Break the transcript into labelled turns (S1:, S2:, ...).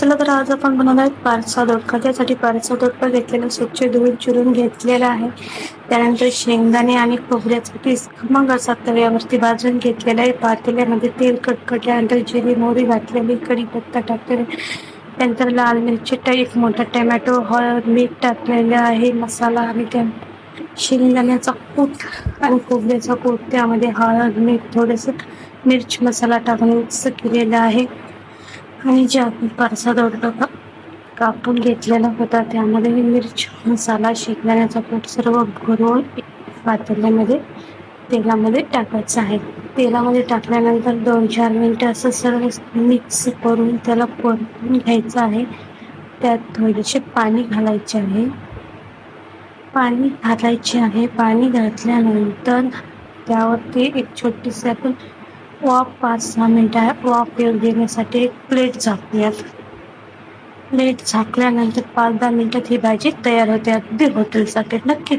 S1: चला तर आज आपण बनवणार आहे पारसा दोडका. त्यासाठी पारसा दोडका घेतलेला स्वच्छ धुवून चिरून घेतलेला आहे. त्यानंतर शेंगदाणे आणि खोबऱ्याचा किस मग असा तव्यावरती भाजून घेतलेला आहे. पातेल्यामध्ये तेल कडकडल्यानंतर जिरे मोहरी घातलेली, कढीपत्ता टाकलेला, त्यानंतर लाल मिरची, एक मोठा टोमॅटो, हळद, मीठ टाकलेलं आहे, मसाला आणि त्या शेंगदाण्याचा कूट आणि खोबऱ्याचा कूट, त्यामध्ये हळद, मीठ, थोडंसं मिर्च मसाला टाकून मिक्स केलेला आहे. आणि जे आपण पारसा दोडका कापून घेतलेला होता त्यामध्ये मिरच मसाला शेंगदाण्याचा कूट सर्व भरून पातेल्यामध्ये तेलामध्ये टाकायचं आहे. तेलामध्ये टाकल्यानंतर 2-4 मिनिटं असं सर्व मिक्स करून त्याला परतून घ्यायचं आहे. त्यात थोडेसे पाणी घालायचे आहे. पाणी घातल्यानंतर त्यावरती एक छोटीशी आपण वाफ 5-6 मिनिटं वाफ येऊ देण्यासाठी एक प्लेट झाकूयात. प्लेट झाकल्यानंतर 5-10 मिनिटात ही भाजी तयार होते. अगदी हॉटेलसाठी नक्की